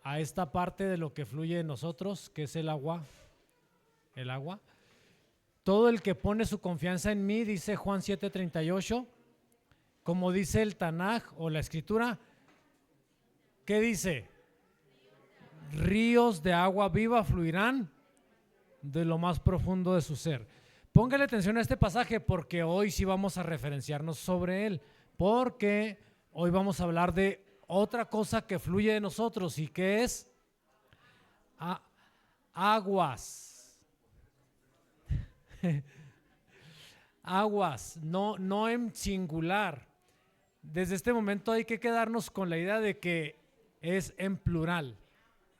a esta parte de lo que fluye en nosotros, que es el agua. El agua. Todo el que pone su confianza en mí, dice Juan 7:38, como dice el Tanaj o la Escritura, ¿qué dice? Ríos de agua viva fluirán de lo más profundo de su ser. Póngale atención a este pasaje porque hoy sí vamos a referenciarnos sobre él, porque hoy vamos a hablar de otra cosa que fluye de nosotros y que es aguas. Aguas, no en singular. Desde este momento hay que quedarnos con la idea de que es en plural,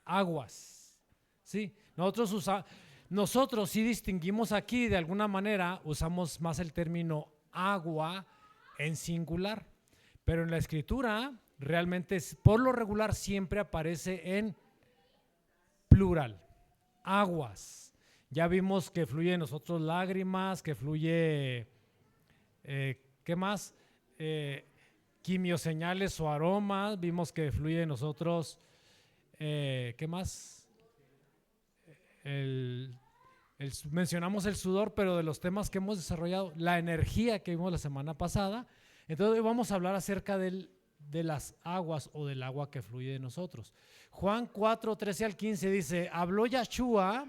aguas. ¿Sí? Nosotros sí distinguimos aquí, de alguna manera, usamos más el término agua en singular, pero en la Escritura realmente por lo regular siempre aparece en plural, aguas. Ya vimos que fluye en nosotros lágrimas, que fluye, ¿qué más? Quimioseñales o aromas, vimos que fluye en nosotros, ¿qué más? Mencionamos el sudor, pero de los temas que hemos desarrollado, la energía que vimos la semana pasada. Entonces hoy vamos a hablar acerca de las aguas o del agua que fluye de nosotros. Juan 4:13-15 dice, habló Yahshua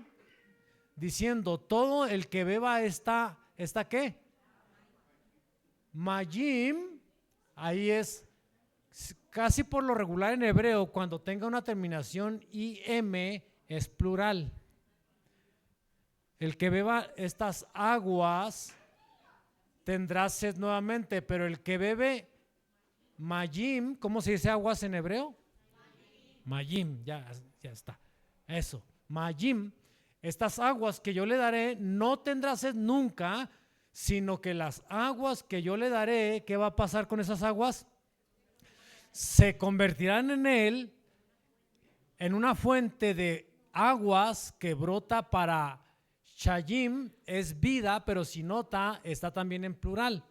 diciendo, todo el que beba esta ¿qué? Mayim, ahí es casi por lo regular en hebreo, cuando tenga una terminación im es plural. El que beba estas aguas tendrá sed nuevamente, pero el que bebe mayim, ¿cómo se dice aguas en hebreo? Mayim, ya está. Eso, mayim, estas aguas que yo le daré no tendrá sed nunca, sino que las aguas que yo le daré, ¿qué va a pasar con esas aguas? Se convertirán en él en una fuente de aguas que brota para Shayim, es vida, pero si nota, está también en plural,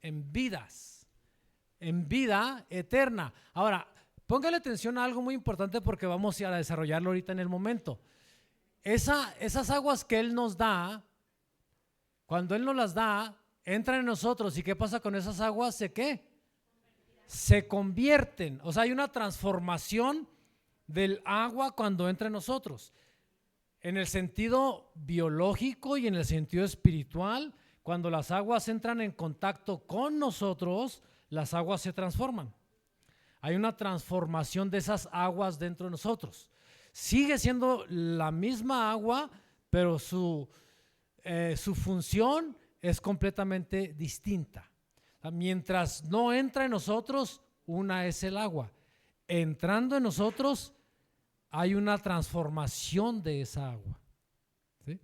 en vidas, en vida eterna. Ahora, póngale atención a algo muy importante porque vamos a desarrollarlo ahorita en el momento. Esas aguas que Él nos da, cuando Él nos las da, entran en nosotros. ¿Y qué pasa con esas aguas? Se convierten. O sea, hay una transformación del agua cuando entra en nosotros. En el sentido biológico y en el sentido espiritual, cuando las aguas entran en contacto con nosotros, las aguas se transforman. Hay una transformación de esas aguas dentro de nosotros. Sigue siendo la misma agua, pero su función es completamente distinta. Mientras no entra en nosotros, una es el agua. Entrando en nosotros, hay una transformación de esa agua. ¿Sí?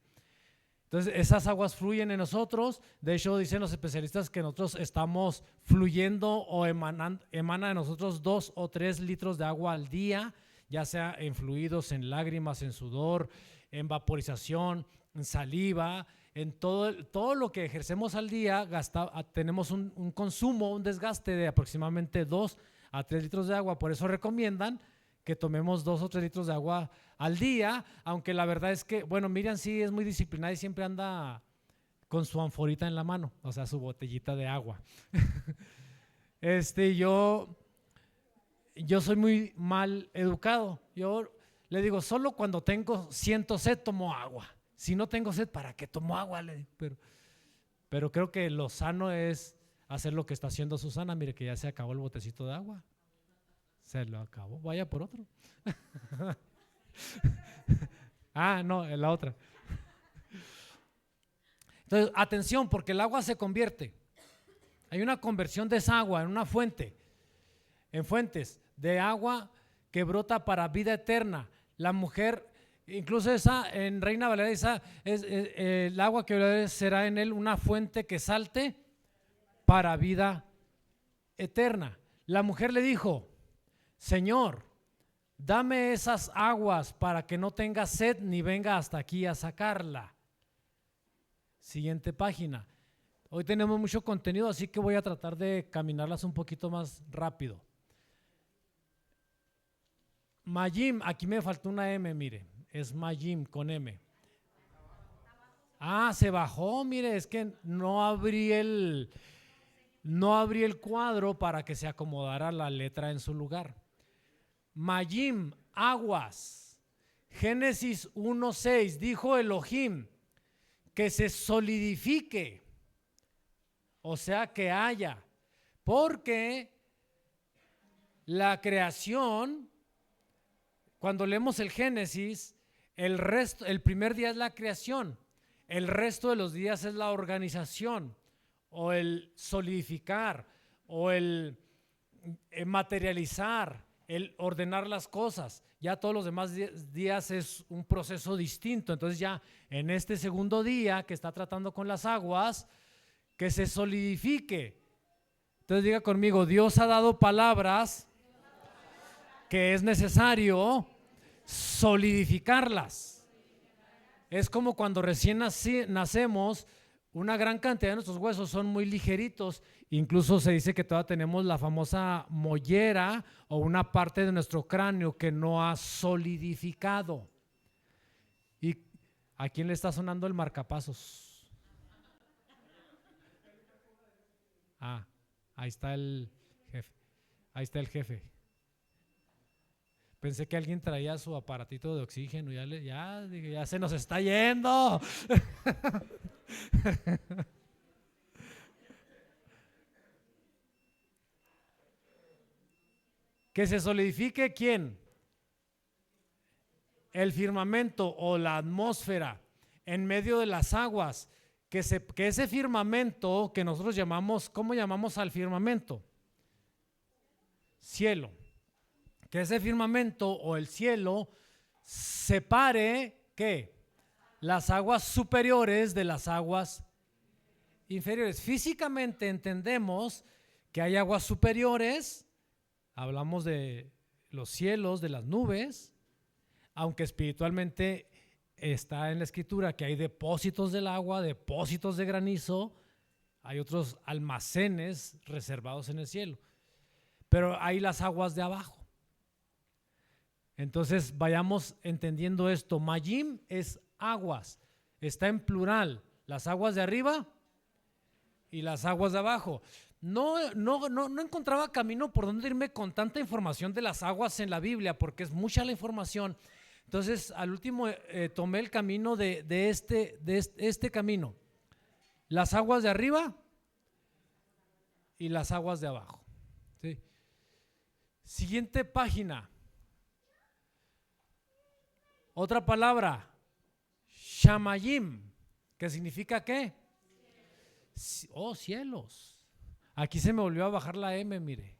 Entonces, esas aguas fluyen en nosotros. De hecho, dicen los especialistas que nosotros estamos fluyendo o emana de nosotros 2 o 3 litros de agua al día, ya sea en fluidos, en lágrimas, en sudor, en vaporización, en saliva, en todo lo que ejercemos al día. Tenemos un consumo, un desgaste de aproximadamente 2 a 3 litros de agua. Por eso recomiendan que tomemos 2 o 3 litros de agua al día, aunque la verdad es que, bueno, Miriam sí es muy disciplinada y siempre anda con su anforita en la mano, o sea, su botellita de agua. Yo soy muy mal educado. Yo le digo, solo cuando siento sed tomo agua. Si no tengo sed, ¿para qué tomo agua? Pero creo que lo sano es hacer lo que está haciendo Susana. Mire que ya se acabó el botecito de agua. Se lo acabó, vaya por otro. No, en la otra. Entonces, atención, porque el agua se convierte. Hay una conversión de esa agua en una fuente, en fuentes de agua que brota para vida eterna. La mujer, incluso esa en Reina Valera, esa es el agua que será en él una fuente que salte para vida eterna. La mujer le dijo, Señor, dame esas aguas para que no tenga sed ni venga hasta aquí a sacarla. Siguiente página. Hoy tenemos mucho contenido, así que voy a tratar de caminarlas un poquito más rápido. Mayim, aquí me faltó una M, mire, es Mayim con M. Ah, se bajó, mire, es que no abrí el cuadro para que se acomodara la letra en su lugar. Mayim, aguas. Génesis 1:6, dijo Elohim, que se solidifique, o sea, que haya, porque la creación, cuando leemos el Génesis, el primer día es la creación, el resto de los días es la organización, o el solidificar, o el materializar, el ordenar las cosas. Ya todos los demás días es un proceso distinto. Entonces ya en este segundo día que está tratando con las aguas, que se solidifique. Entonces diga conmigo, Dios ha dado palabras que es necesario solidificarlas. Es como cuando recién nacemos, una gran cantidad de nuestros huesos son muy ligeritos, incluso se dice que todavía tenemos la famosa mollera o una parte de nuestro cráneo que no ha solidificado. ¿Y a quién le está sonando el marcapasos? Ah, ahí está el jefe. Ahí está el jefe. Pensé que alguien traía su aparatito de oxígeno, ya se nos está yendo. Que se solidifique ¿quién? El firmamento o la atmósfera en medio de las aguas. Que ese firmamento que nosotros llamamos, ¿cómo llamamos al firmamento? Cielo. Que ese firmamento o el cielo separe, ¿qué? Las aguas superiores de las aguas inferiores. Físicamente entendemos que hay aguas superiores, hablamos de los cielos, de las nubes, aunque espiritualmente está en la escritura que hay depósitos del agua, depósitos de granizo, hay otros almacenes reservados en el cielo, pero hay las aguas de abajo. Entonces vayamos entendiendo esto. Mayim es aguas, está en plural, las aguas de arriba y las aguas de abajo. No encontraba camino por donde irme con tanta información de las aguas en la Biblia, porque es mucha la información. Entonces al último tomé el camino de este camino, las aguas de arriba y las aguas de abajo. ¿Sí? Siguiente página. Otra palabra, Shamayim, que significa ¿qué? Oh, cielos. Aquí se me volvió a bajar la M, mire.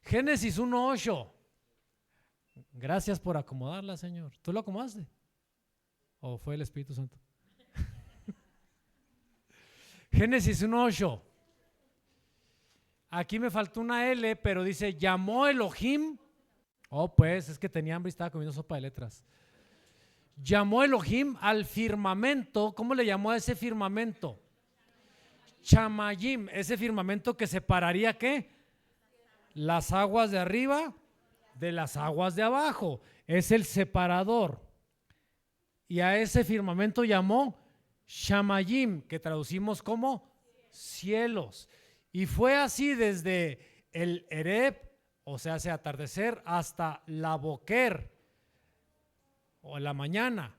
Génesis 1:8. Gracias por acomodarla, Señor. ¿Tú lo acomodaste? ¿O fue el Espíritu Santo? Génesis 1:8. Aquí me faltó una L, pero dice, llamó Elohim. Oh, pues es que tenía hambre y estaba comiendo sopa de letras. Llamó Elohim al firmamento. ¿Cómo le llamó a ese firmamento? Shamayim, ese firmamento que separaría ¿qué? Las aguas de arriba de las aguas de abajo. Es el separador. Y a ese firmamento llamó Shamayim, que traducimos como cielos. Y fue así desde el Ereb, o sea, hacia atardecer, hasta la Boker, o la mañana,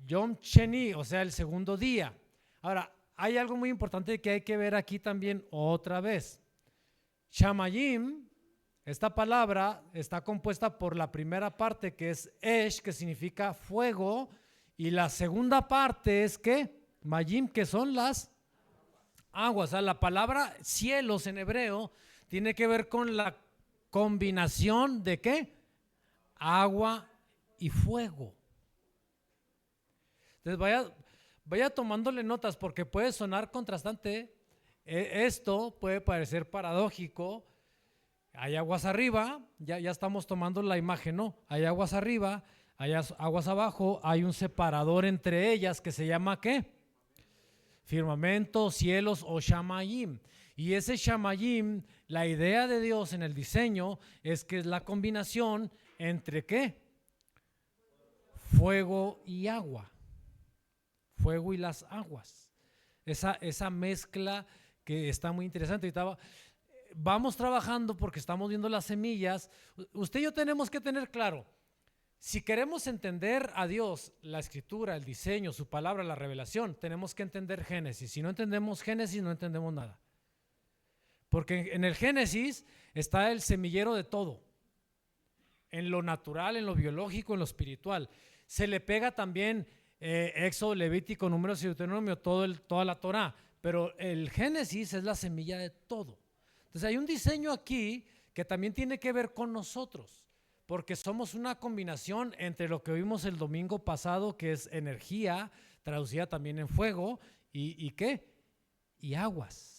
Yom Sheni, o sea, el segundo día. Ahora, hay algo muy importante que hay que ver aquí también otra vez. Shamayim, esta palabra está compuesta por la primera parte que es Esh, que significa fuego, y la segunda parte es que Mayim, que son las aguas. O sea, la palabra cielos en hebreo tiene que ver con la combinación de ¿qué? Agua y fuego. Entonces vaya tomándole notas porque puede sonar contrastante. Esto puede parecer paradójico. Hay aguas arriba, ya estamos tomando la imagen, ¿no? Hay aguas arriba, hay aguas abajo, hay un separador entre ellas que se llama ¿qué? Firmamento, cielos o Shamayim. Y ese Shamayim, la idea de Dios en el diseño es que es la combinación entre ¿qué? Fuego y agua. Fuego y las aguas. Esa mezcla que está muy interesante. Vamos trabajando porque estamos viendo las semillas. Usted y yo tenemos que tener claro, si queremos entender a Dios, la escritura, el diseño, su palabra, la revelación, tenemos que entender Génesis. Si no entendemos Génesis, no entendemos nada. Porque en el Génesis está el semillero de todo. En lo natural, en lo biológico, en lo espiritual. Se le pega también Éxodo, Levítico, Números y Deuteronomio, toda la Torá. Pero el Génesis es la semilla de todo. Entonces hay un diseño aquí que también tiene que ver con nosotros. Porque somos una combinación entre lo que vimos el domingo pasado, que es energía, traducida también en fuego, y ¿qué? Y aguas.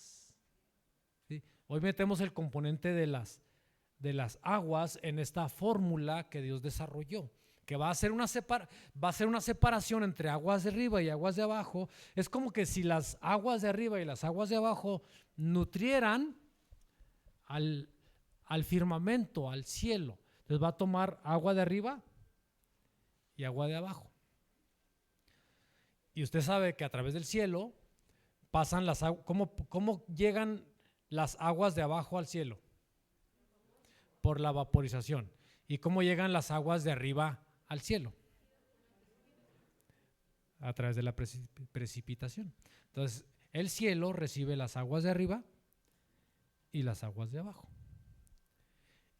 ¿Sí? Hoy metemos el componente de las aguas en esta fórmula que Dios desarrolló, que va a ser una separación entre aguas de arriba y aguas de abajo. Es como que si las aguas de arriba y las aguas de abajo nutrieran al firmamento, al cielo. Entonces va a tomar agua de arriba y agua de abajo. Y usted sabe que a través del cielo pasan las aguas. ¿Cómo llegan las aguas de abajo al cielo? Por la vaporización. ¿Y cómo llegan las aguas de arriba al cielo? A través de la precipitación. Entonces, el cielo recibe las aguas de arriba y las aguas de abajo.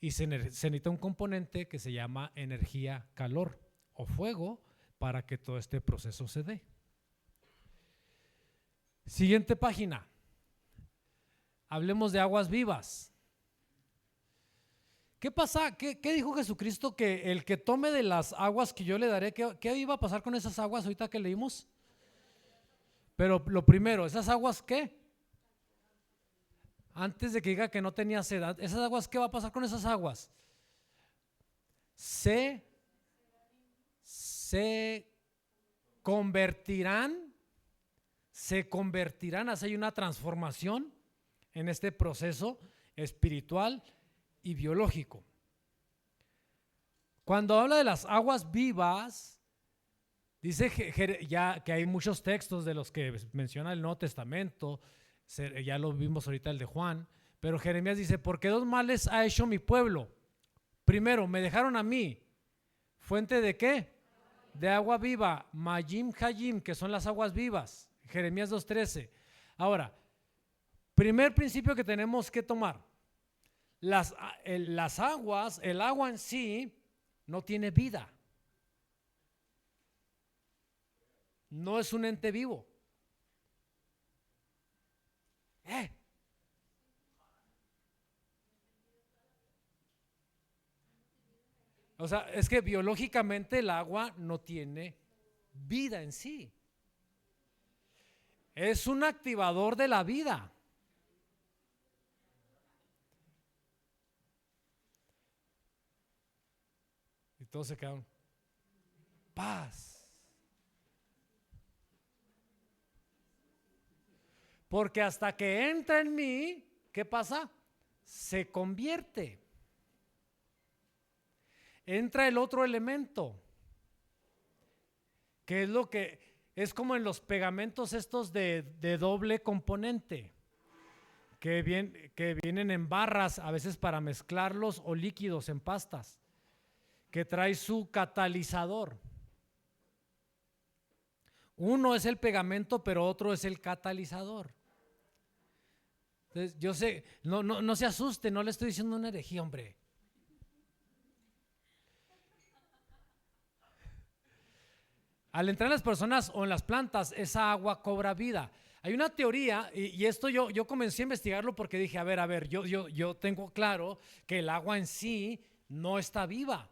Y se necesita un componente que se llama energía calor o fuego para que todo este proceso se dé. Siguiente página. Hablemos de aguas vivas. ¿Qué pasa? ¿Qué dijo Jesucristo? Que el que tome de las aguas que yo le daré, ¿qué iba a pasar con esas aguas ahorita que leímos? Pero lo primero, ¿esas aguas qué? Antes de que diga que no tenía sed, ¿esas aguas qué va a pasar con esas aguas? Se convertirán, hay una transformación en este proceso espiritual y biológico. Cuando habla de las aguas vivas, dice ya que hay muchos textos de los que menciona el Nuevo Testamento, ya lo vimos ahorita el de Juan, pero Jeremías dice, ¿por qué dos males ha hecho mi pueblo? Primero, me dejaron a mí, fuente de ¿qué? De agua viva, Mayim Hayim, que son las aguas vivas, Jeremías 2:13. Ahora, primer principio que tenemos que tomar, las aguas, el agua en sí no tiene vida, no es un ente vivo. O sea, es que biológicamente el agua no tiene vida en sí. Es un activador de la vida. Y todos se quedaron. Paz. Porque hasta que entra en mí, ¿qué pasa? Se convierte. Entra el otro elemento, que es lo que es como en los pegamentos estos de doble componente, que vienen en barras a veces para mezclarlos o líquidos en pastas, que trae su catalizador. Uno es el pegamento, pero otro es el catalizador. Entonces, yo sé, no se asuste, no le estoy diciendo una herejía, hombre. Al entrar en las personas o en las plantas, esa agua cobra vida. Hay una teoría, y esto yo comencé a investigarlo porque dije, a ver, yo tengo claro que el agua en sí no está viva.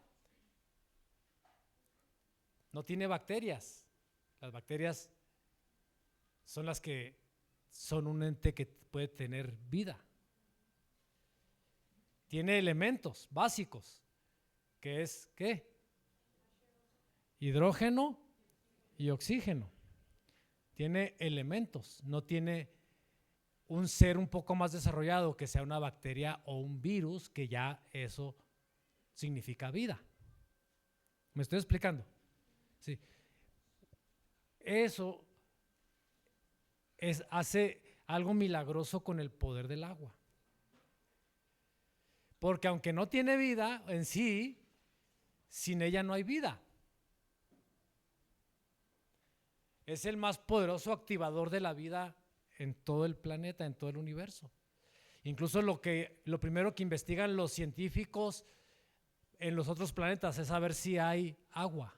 No tiene bacterias. Las bacterias son las que son un ente que puede tener vida. Tiene elementos básicos, que es ¿qué? Hidrógeno y oxígeno. Tiene elementos, no tiene un ser un poco más desarrollado, que sea una bacteria o un virus, que ya eso significa vida. ¿Me estoy explicando? Sí. Eso hace algo milagroso con el poder del agua. Porque aunque no tiene vida en sí, sin ella no hay vida. Es el más poderoso activador de la vida en todo el planeta, en todo el universo. Incluso lo primero que investigan los científicos en los otros planetas es saber si hay agua,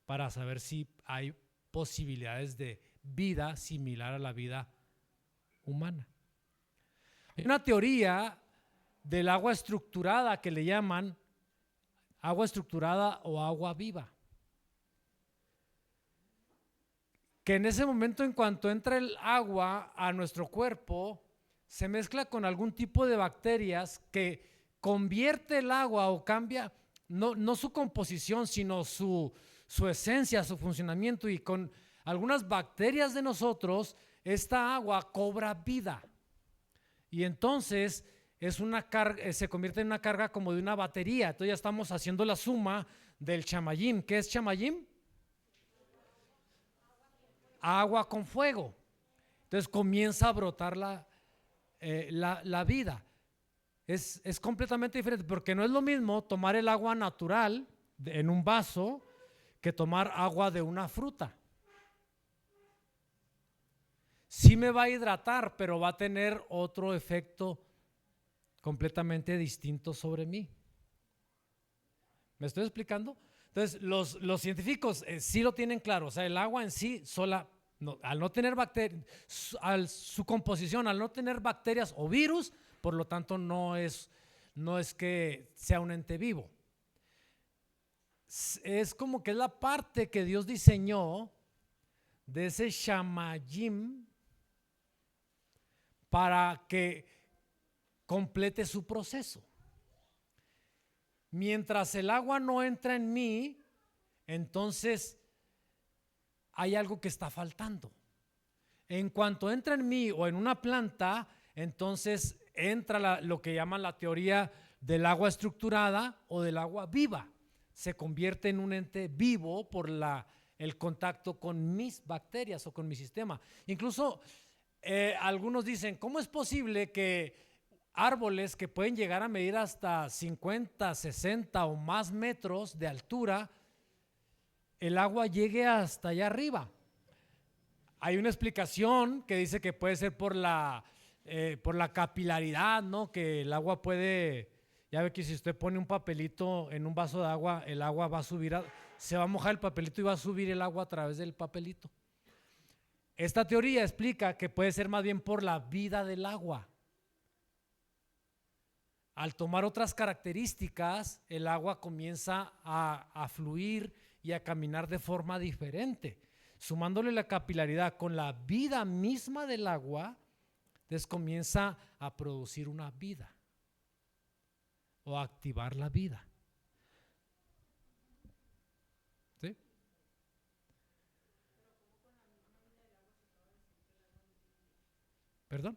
para saber si hay posibilidades de vida similar a la vida humana. Hay una teoría del agua estructurada que le llaman agua estructurada o agua viva, que en ese momento, en cuanto entra el agua a nuestro cuerpo, se mezcla con algún tipo de bacterias que convierte el agua o cambia, no su composición, sino su esencia, su funcionamiento, y con algunas bacterias de nosotros, esta agua cobra vida. Y entonces es una carga, se convierte en una carga como de una batería. Entonces ya estamos haciendo la suma del chamayim. ¿Qué es chamayim? Agua con fuego. Entonces comienza a brotar la vida. Es completamente diferente, porque no es lo mismo tomar el agua natural en un vaso que tomar agua de una fruta. Sí me va a hidratar, pero va a tener otro efecto completamente distinto sobre mí. ¿Me estoy explicando? Entonces, los científicos sí lo tienen claro. O sea, el agua en sí sola, al no tener bacterias, su composición, al no tener bacterias o virus, por lo tanto no es que sea un ente vivo. Es como que es la parte que Dios diseñó de ese shamayim para que complete su proceso. Mientras el agua no entra en mí, entonces hay algo que está faltando. En cuanto entra en mí o en una planta, entonces entra lo que llaman la teoría del agua estructurada o del agua viva. Se convierte en un ente vivo por el contacto con mis bacterias o con mi sistema. Incluso algunos dicen, ¿cómo es posible que árboles que pueden llegar a medir hasta 50, 60 o más metros de altura, el agua llegue hasta allá arriba? Hay una explicación que dice que puede ser por la capilaridad, ¿no? Que el agua puede, ya ve que si usted pone un papelito en un vaso de agua, el agua va a subir, se va a mojar el papelito y va a subir el agua a través del papelito. Esta teoría explica que puede ser más bien por la vida del agua. Al tomar otras características, el agua comienza a fluir y a caminar de forma diferente. Sumándole la capilaridad con la vida misma del agua, entonces comienza a producir una vida o a activar la vida. ¿Sí? ¿Perdón?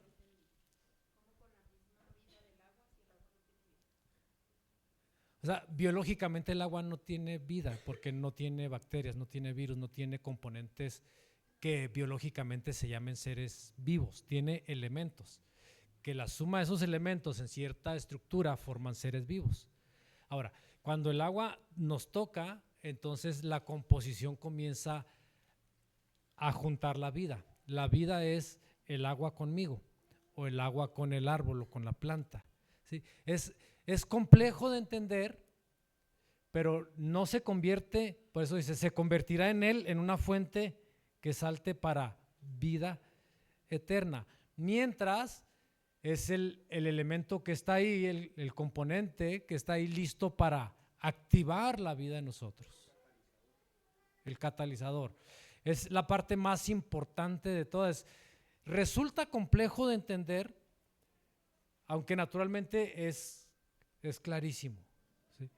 O sea, biológicamente el agua no tiene vida porque no tiene bacterias, no tiene virus, no tiene componentes que biológicamente se llamen seres vivos. Tiene elementos, que la suma de esos elementos en cierta estructura forman seres vivos. Ahora, cuando el agua nos toca, entonces la composición comienza a juntar la vida. La vida es el agua conmigo, o el agua con el árbol o con la planta. ¿Sí? Es complejo de entender, pero no se convierte, por eso dice, se convertirá en él en una fuente que salte para vida eterna. Mientras es el elemento que está ahí, el componente que está ahí listo para activar la vida en nosotros. El catalizador. Es la parte más importante de todas. Resulta complejo de entender, aunque naturalmente es clarísimo. ¿Sí?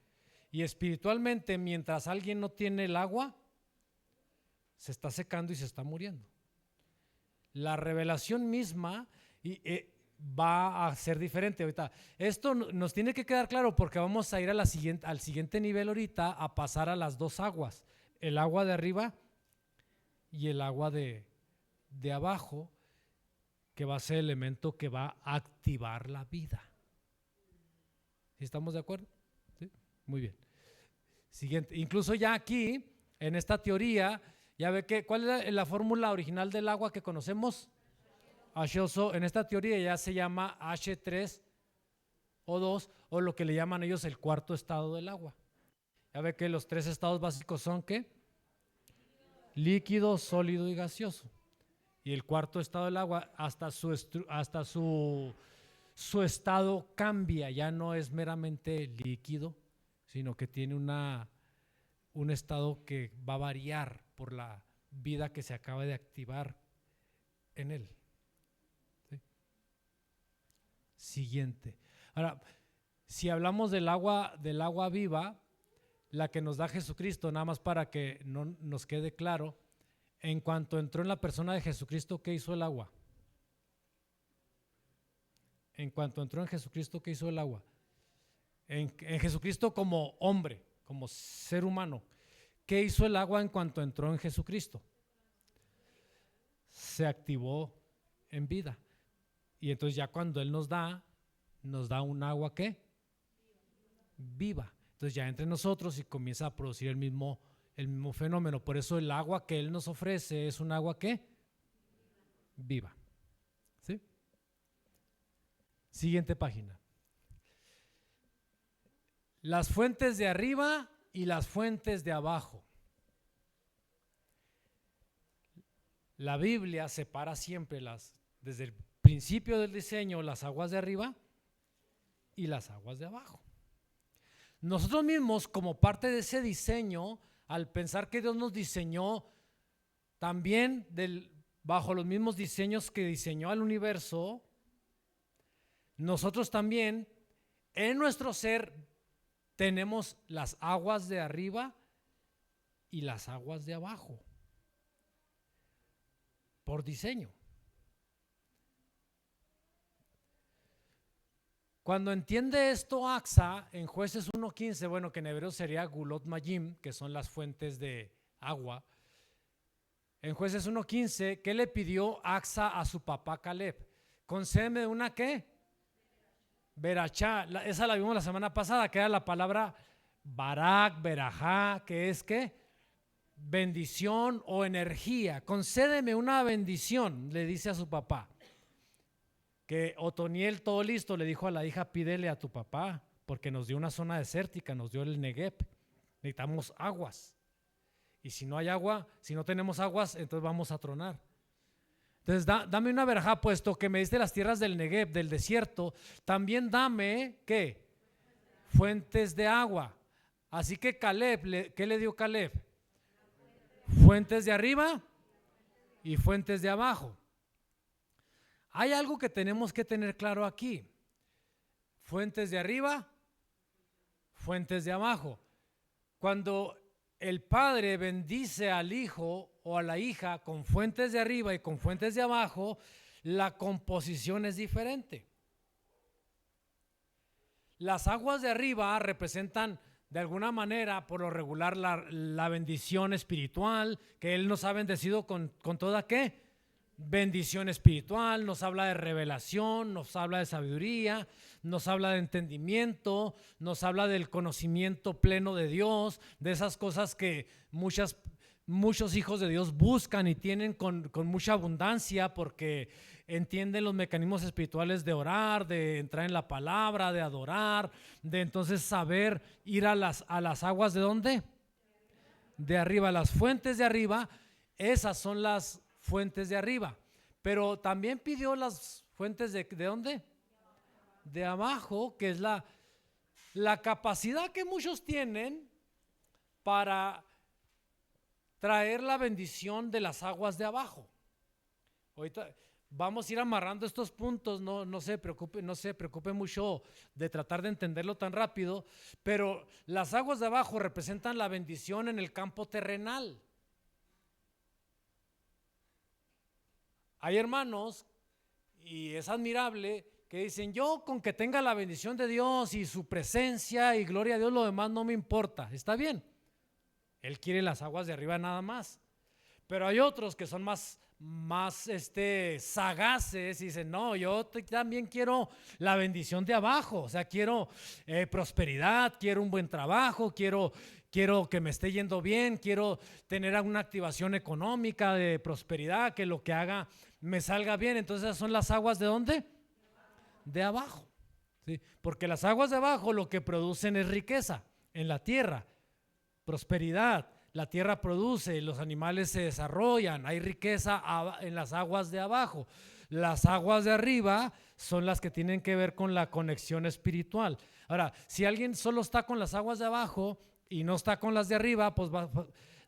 Y espiritualmente, mientras alguien no tiene el agua, se está secando y se está muriendo. La revelación misma y va a ser diferente ahorita. Esto nos tiene que quedar claro porque vamos a ir a al siguiente nivel ahorita, a pasar a las dos aguas, el agua de arriba y el agua de abajo, que va a ser el elemento que va a activar la vida. ¿Sí estamos de acuerdo? ¿Sí? Muy bien. Siguiente. Incluso ya aquí, en esta teoría, ya ve que, ¿cuál es la fórmula original del agua que conocemos? H2O. En esta teoría ya se llama H3O2, o lo que le llaman ellos el cuarto estado del agua. Ya ve que los tres estados básicos son ¿qué? Líquido, sólido y gaseoso. Y el cuarto estado del agua, hasta su estado cambia, ya no es meramente líquido, sino que tiene un estado que va a variar por la vida que se acaba de activar en él. ¿Sí? Siguiente. Ahora, si hablamos del agua viva, la que nos da Jesucristo, nada más para que no nos quede claro, en cuanto entró en la persona de Jesucristo, ¿qué hizo el agua? En cuanto entró en Jesucristo, ¿qué hizo el agua? En Jesucristo como hombre, como ser humano, ¿qué hizo el agua en cuanto entró en Jesucristo? Se activó en vida. Y entonces ya cuando Él nos da un agua ¿qué? Viva. Entonces ya entre nosotros y comienza a producir el mismo fenómeno. Por eso el agua que Él nos ofrece es un agua ¿qué? Viva. ¿Sí? Siguiente página. Las fuentes de arriba y las fuentes de abajo. La Biblia separa siempre desde el principio del diseño, las aguas de arriba y las aguas de abajo. Nosotros mismos, como parte de ese diseño, al pensar que Dios nos diseñó también bajo los mismos diseños que diseñó al universo, nosotros también en nuestro ser tenemos las aguas de arriba y las aguas de abajo, por diseño. Cuando entiende esto Axa en Jueces 1:15, bueno, que en hebreo sería Gulot Mayim, que son las fuentes de agua. En Jueces 1:15, ¿qué le pidió Axa a su papá Caleb? Concédeme una ¿qué? Berachá. Esa la vimos la semana pasada, que era la palabra Barak, Berajá, que es ¿qué? Bendición o energía. Concédeme una bendición, le dice a su papá. Que Otoniel, todo listo, le dijo a la hija: pídele a tu papá, porque nos dio una zona desértica, nos dio el Negev, necesitamos aguas. Y si no hay agua, si no tenemos aguas, entonces vamos a tronar. Entonces dame una verajá, puesto que me diste las tierras del Negev, del desierto, también dame, ¿qué? Fuentes de agua. Así que Caleb, ¿qué le dio Caleb? Fuentes de arriba y fuentes de abajo. Hay algo que tenemos que tener claro aquí. Fuentes de arriba, fuentes de abajo. Cuando el padre bendice al hijo o a la hija con fuentes de arriba y con fuentes de abajo, la composición es diferente. Las aguas de arriba representan de alguna manera, por lo regular, la bendición espiritual, que Él nos ha bendecido con toda ¿qué? Bendición espiritual, nos habla de revelación, nos habla de sabiduría, nos habla de entendimiento, nos habla del conocimiento pleno de Dios, de esas cosas que muchos hijos de Dios buscan y tienen con mucha abundancia, porque entienden los mecanismos espirituales de orar, de entrar en la palabra, de adorar, de entonces saber ir a las aguas ¿de dónde? De arriba, las fuentes de arriba. Esas son las fuentes de arriba, pero también pidió las fuentes ¿de dónde? De abajo, que es la capacidad que muchos tienen para traer la bendición de las aguas de abajo. Ahorita vamos a ir amarrando estos puntos, no se preocupe mucho de tratar de entenderlo tan rápido, pero las aguas de abajo representan la bendición en el campo terrenal. Hay hermanos, Y es admirable que dicen, yo con que tenga la bendición de Dios y su presencia y gloria a Dios, lo demás no me importa. Está bien, Él quiere las aguas de arriba nada más. Pero hay otros que son más sagaces y dicen, no, yo también quiero la bendición de abajo. O sea, quiero prosperidad, quiero un buen trabajo, quiero que me esté yendo bien, quiero tener alguna activación económica de prosperidad, que lo que haga me salga bien. Entonces esas son las aguas ¿de dónde? De abajo, ¿sí? Porque las aguas de abajo lo que producen es riqueza en la tierra, prosperidad. La tierra produce, los animales se desarrollan, hay riqueza en las aguas de abajo. Las aguas de arriba son las que tienen que ver con la conexión espiritual. Ahora, si alguien solo está con las aguas de abajo y no está con las de arriba, pues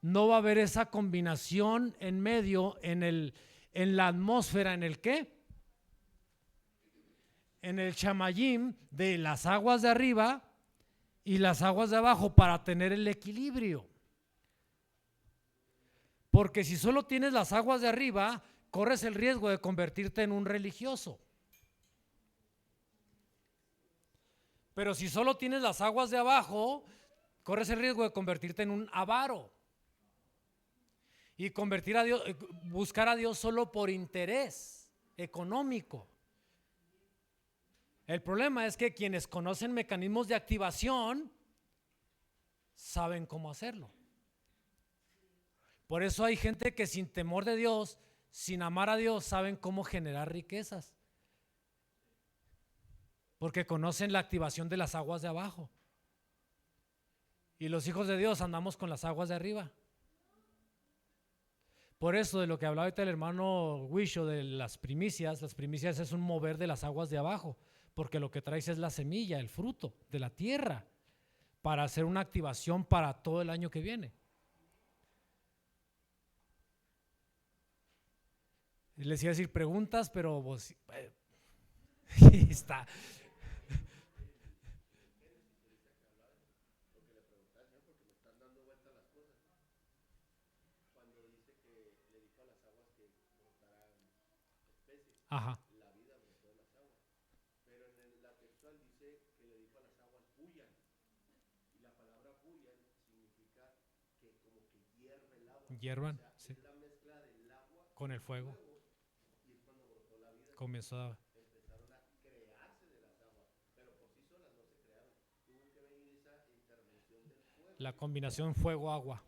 no va a haber esa combinación en medio, en la atmósfera, ¿en el qué? En el chamayim de las aguas de arriba y las aguas de abajo para tener el equilibrio. Porque si solo tienes las aguas de arriba, corres el riesgo de convertirte en un religioso. Pero si solo tienes las aguas de abajo, corres el riesgo de convertirte en un avaro. Y convertir a Dios, buscar a Dios solo por interés económico. El problema es que quienes conocen mecanismos de activación saben cómo hacerlo. Por eso hay gente que sin temor de Dios, sin amar a Dios, saben cómo generar riquezas. Porque conocen la activación de las aguas de abajo. Y los hijos de Dios andamos con las aguas de arriba. Por eso de lo que hablaba ahorita el hermano Wisho de las primicias es un mover de las aguas de abajo, porque lo que traes es la semilla, el fruto de la tierra, para hacer una activación para todo el año que viene. Les iba a decir preguntas, pero vos, está. Ajá. Hiervan, sí. Con el fuego. Comenzó a la combinación fuego-agua.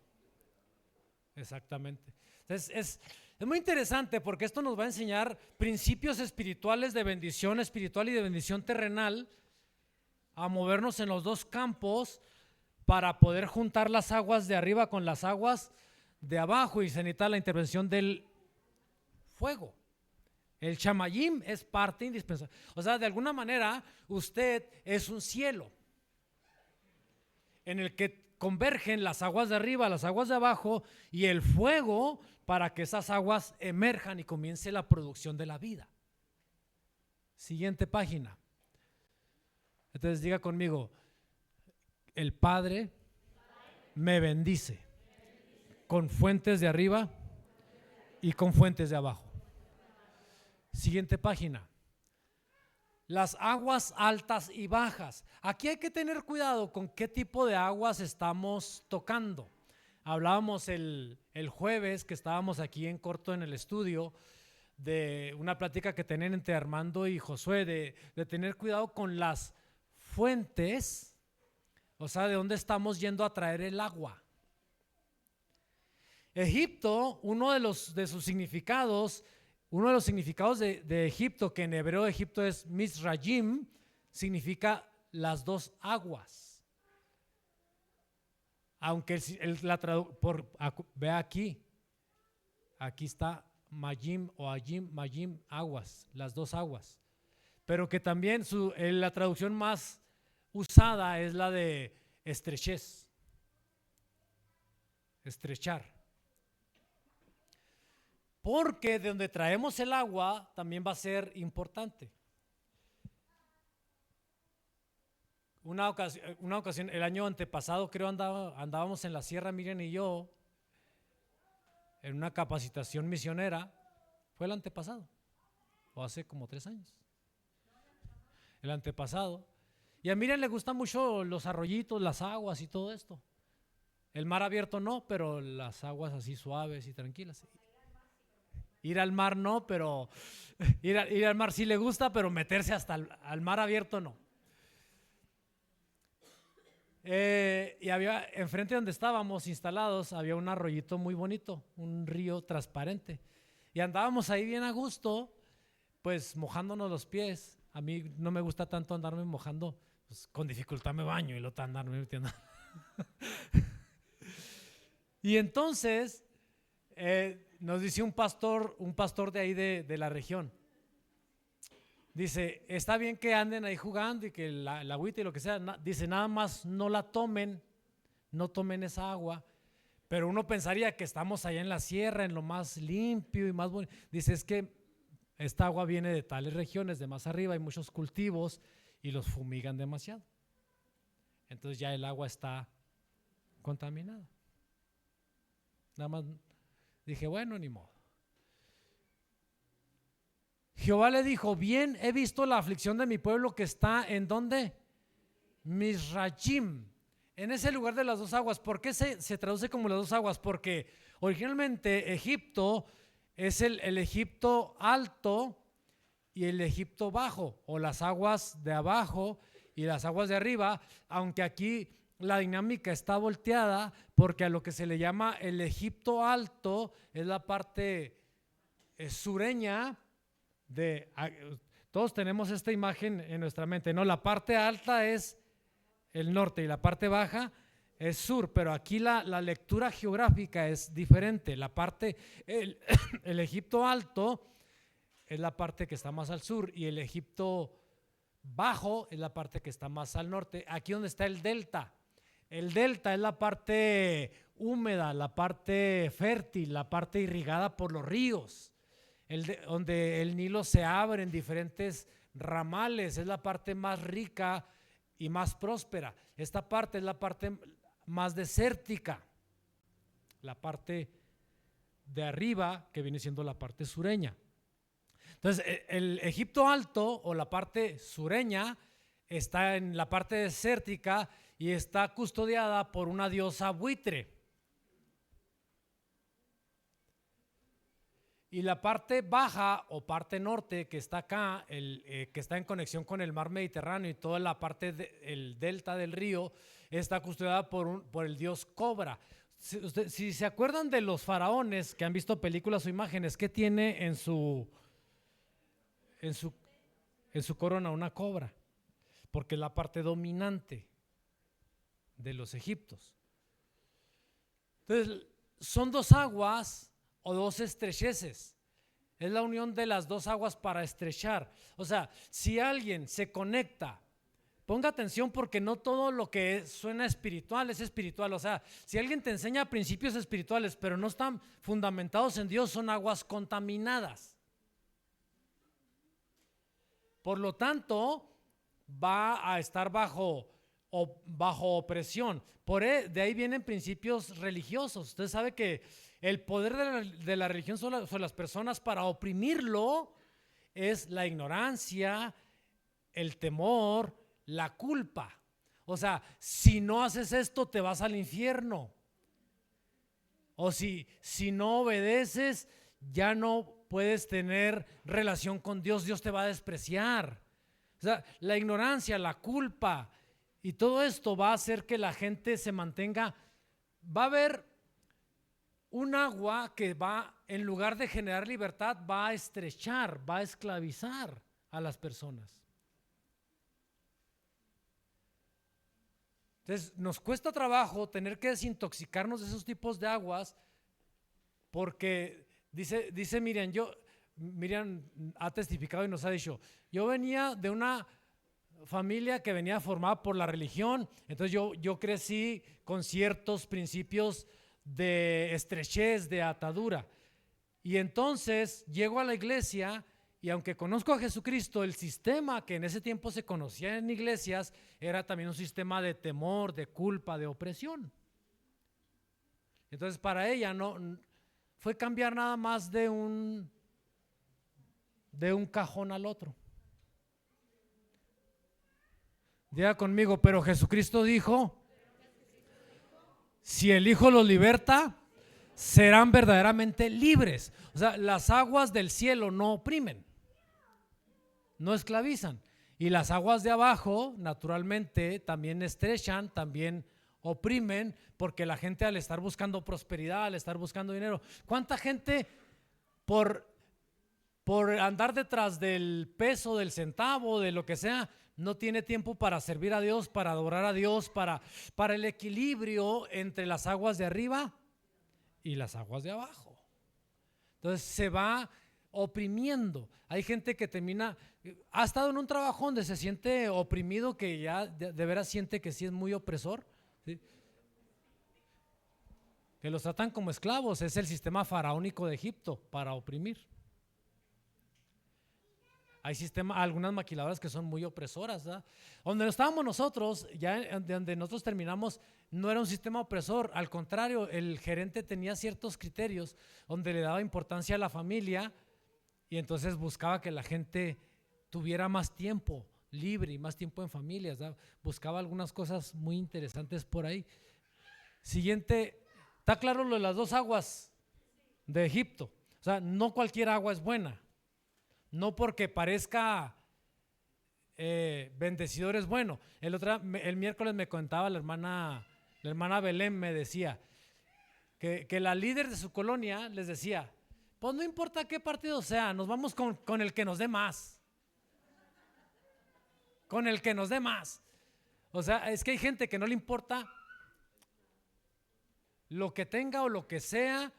Exactamente. Entonces es muy interesante porque esto nos va a enseñar principios espirituales de bendición espiritual y de bendición terrenal, a movernos en los dos campos para poder juntar las aguas de arriba con las aguas de abajo y se necesita la intervención del fuego. El chamayim es parte indispensable. O sea, de alguna manera usted es un cielo en el que convergen las aguas de arriba, las aguas de abajo y el fuego para que esas aguas emerjan y comience la producción de la vida. Siguiente página. Entonces diga conmigo, el Padre me bendice con fuentes de arriba y con fuentes de abajo. Siguiente página. Las aguas altas y bajas. Aquí hay que tener cuidado con qué tipo de aguas estamos tocando. Hablábamos el jueves que estábamos aquí en corto en el estudio de una plática que tienen entre Armando y Josué de tener cuidado con las fuentes, o sea, de dónde estamos yendo a traer el agua. Egipto, uno de sus significados, uno de los significados de Egipto, que en hebreo Egipto es Misrayim, significa las dos aguas. Aunque vea aquí está Mayim o Ayim, Mayim, aguas, las dos aguas. Pero que también la traducción más usada es la de estrechez, estrechar. Porque de donde traemos el agua también va a ser importante. Una ocasión, el año antepasado creo andábamos en la sierra, Miriam y yo, en una capacitación misionera, fue el antepasado, o hace como 3 años, el antepasado. Y a Miriam le gustan mucho los arroyitos, las aguas y todo esto. El mar abierto no, pero las aguas así suaves y tranquilas. Ir al mar no, pero ir al mar sí le gusta, pero meterse hasta al mar abierto no. Y había, enfrente donde estábamos instalados, había un arroyito muy bonito, un río transparente. Y andábamos ahí bien a gusto, pues mojándonos los pies. A mí no me gusta tanto andarme mojando, pues, con dificultad me baño y luego andarme metiendo. Y entonces nos dice un pastor de ahí de la región. Dice, está bien que anden ahí jugando y que la agüita y lo que sea, dice, nada más no la tomen, no tomen esa agua, pero uno pensaría que estamos allá en la sierra, en lo más limpio y más bonito. Dice, es que esta agua viene de tales regiones, de más arriba, hay muchos cultivos y los fumigan demasiado. Entonces ya el agua está contaminada. Nada más dije, bueno, ni modo. Jehová le dijo, bien he visto la aflicción de mi pueblo que está ¿en dónde? Misrayim, en ese lugar de las dos aguas. ¿Por qué se traduce como las dos aguas? Porque originalmente Egipto es el Egipto alto y el Egipto bajo, o las aguas de abajo y las aguas de arriba, aunque aquí la dinámica está volteada, porque a lo que se le llama el Egipto alto es la parte sureña. Todos tenemos esta imagen en nuestra mente, ¿no? La parte alta es el norte y la parte baja es sur, pero aquí la lectura geográfica es diferente. La parte, el Egipto alto es la parte que está más al sur y el Egipto bajo es la parte que está más al norte. Aquí donde está el delta es la parte húmeda, la parte fértil, la parte irrigada por los ríos. Donde el Nilo se abre en diferentes ramales, es la parte más rica y más próspera. Esta parte es la parte más desértica, la parte de arriba que viene siendo la parte sureña. Entonces el Egipto alto o la parte sureña está en la parte desértica y está custodiada por una diosa buitre. Y la parte baja o parte norte que está acá, que está en conexión con el mar Mediterráneo y toda la parte del delta del río, está custodiada por el dios Cobra. Si se acuerdan de los faraones que han visto películas o imágenes, ¿qué tiene en su corona? Una cobra, porque es la parte dominante de los egipcios. Entonces, son dos aguas o dos estrecheces. Es la unión de las dos aguas para estrechar. O sea, si alguien se conecta, ponga atención porque no todo lo que suena espiritual es espiritual. O sea, si alguien te enseña principios espirituales pero no están fundamentados en Dios, son aguas contaminadas. Por lo tanto, va a estar bajo opresión. De ahí vienen principios religiosos. Usted sabe que el poder de la religión sobre las personas para oprimirlo es la ignorancia, el temor, la culpa. O sea, si no haces esto te vas al infierno. O si no obedeces ya no puedes tener relación con Dios, Dios te va a despreciar. O sea, la ignorancia, la culpa y todo esto va a hacer que la gente se mantenga. Va a haber un agua que va, en lugar de generar libertad, va a estrechar, va a esclavizar a las personas. Entonces, nos cuesta trabajo tener que desintoxicarnos de esos tipos de aguas porque dice Miriam ha testificado y nos ha dicho, yo venía de una familia que venía formada por la religión, entonces yo crecí con ciertos principios de estrechez, de atadura, y entonces llego a la iglesia y aunque conozco a Jesucristo, el sistema que en ese tiempo se conocía en iglesias era también un sistema de temor, de culpa, de opresión. Entonces para ella no fue cambiar nada más de de un cajón al otro. Diga conmigo, pero Jesucristo dijo, si el Hijo los liberta, serán verdaderamente libres. O sea, las aguas del cielo no oprimen, no esclavizan. Y las aguas de abajo, naturalmente, también estrechan, también oprimen, porque la gente al estar buscando prosperidad, al estar buscando dinero, ¿cuánta gente por andar detrás del peso, del centavo, de lo que sea, no tiene tiempo para servir a Dios, para adorar a Dios, para el equilibrio entre las aguas de arriba y las aguas de abajo? Entonces se va oprimiendo. Hay gente que termina, ha estado en un trabajo donde se siente oprimido, que ya de veras siente que sí es muy opresor, ¿sí? Que los tratan como esclavos. Es el sistema faraónico de Egipto para oprimir. Hay algunas maquiladoras que son muy opresoras, ¿verdad? Donde estábamos nosotros, ya donde nosotros terminamos, no era un sistema opresor. Al contrario, el gerente tenía ciertos criterios donde le daba importancia a la familia, y entonces buscaba que la gente tuviera más tiempo libre y más tiempo en familias, ¿verdad? Buscaba algunas cosas muy interesantes por ahí. Siguiente, ¿está claro lo de las dos aguas de Egipto? O sea, no cualquier agua es buena. No porque parezca bendecido es bueno. El miércoles me contaba la hermana Belén, me decía que la líder de su colonia les decía, pues no importa qué partido sea, nos vamos con el que nos dé más. Con el que nos dé más. O sea, es que hay gente que no le importa lo que tenga o lo que sea,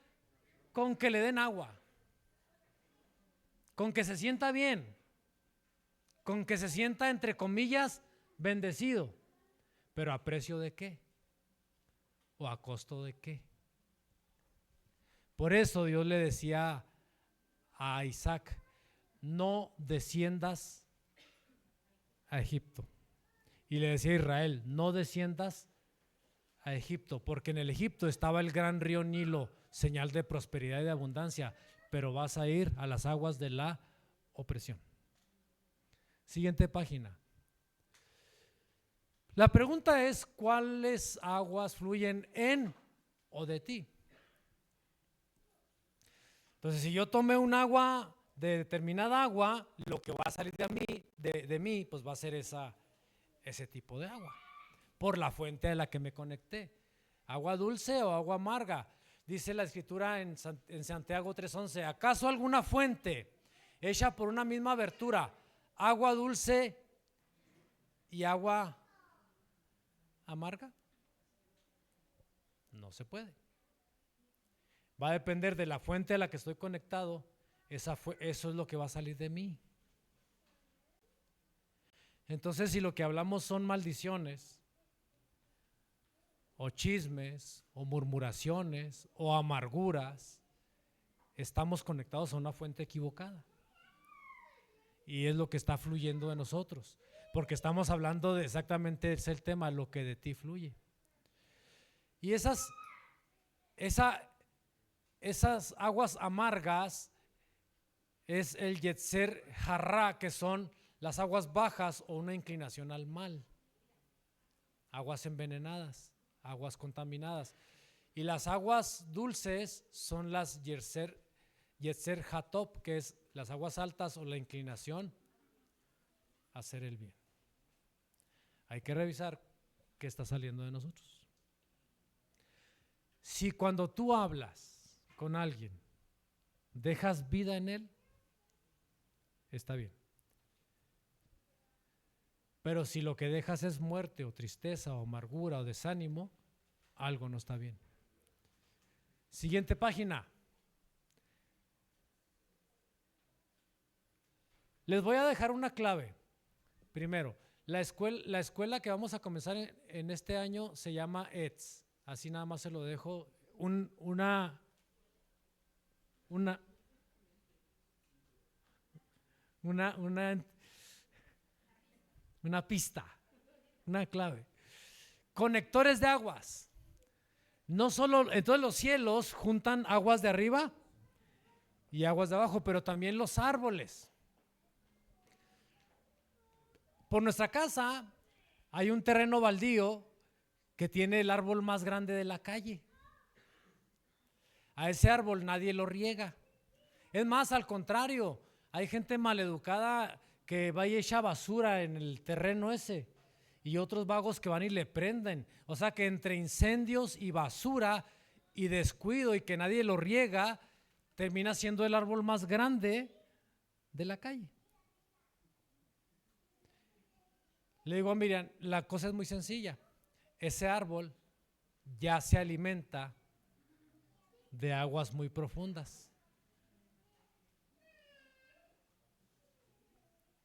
con que le den agua, con que se sienta bien, con que se sienta, entre comillas, bendecido. Pero ¿a precio de qué? ¿O a costo de qué? Por eso Dios le decía a Isaac, no desciendas a Egipto. Y le decía a Israel, no desciendas a Egipto, porque en el Egipto estaba el gran río Nilo, señal de prosperidad y de abundancia, pero vas a ir a las aguas de la opresión. Siguiente página. La pregunta es, ¿cuáles aguas fluyen en o de ti? Entonces, si yo tomé un agua de determinada agua, lo que va a salir de mí, pues va a ser ese tipo de agua, por la fuente a la que me conecté. Agua dulce o agua amarga. Dice la escritura en Santiago 3:11, ¿acaso alguna fuente hecha por una misma abertura, agua dulce y agua amarga? No se puede. Va a depender de la fuente a la que estoy conectado, eso es lo que va a salir de mí. Entonces, si lo que hablamos son maldiciones, o chismes, o murmuraciones, o amarguras, estamos conectados a una fuente equivocada. Y es lo que está fluyendo de nosotros, porque estamos hablando de exactamente ese el tema, lo que de ti fluye. Y esas aguas amargas es el Yetzer Hará, que son las aguas bajas o una inclinación al mal, aguas envenenadas, aguas contaminadas. Y las aguas dulces son las Yetzer Hatop, que es las aguas altas o la inclinación a hacer el bien. Hay que revisar qué está saliendo de nosotros. Si cuando tú hablas con alguien dejas vida en él, está bien. Pero si lo que dejas es muerte o tristeza o amargura o desánimo, algo no está bien. Siguiente página. Les voy a dejar una clave. Primero, la escuela que vamos a comenzar en este año se llama ETS. Así nada más se lo dejo. Una pista, una clave. Conectores de aguas. No solo, entonces los cielos juntan aguas de arriba y aguas de abajo, pero también los árboles. Por nuestra casa hay un terreno baldío que tiene el árbol más grande de la calle. A ese árbol nadie lo riega. Es más, al contrario, hay gente maleducada que va y echa basura en el terreno ese y otros vagos que van y le prenden. O sea que entre incendios y basura y descuido y que nadie lo riega, termina siendo el árbol más grande de la calle. Le digo a Miriam, la cosa es muy sencilla. Ese árbol ya se alimenta de aguas muy profundas,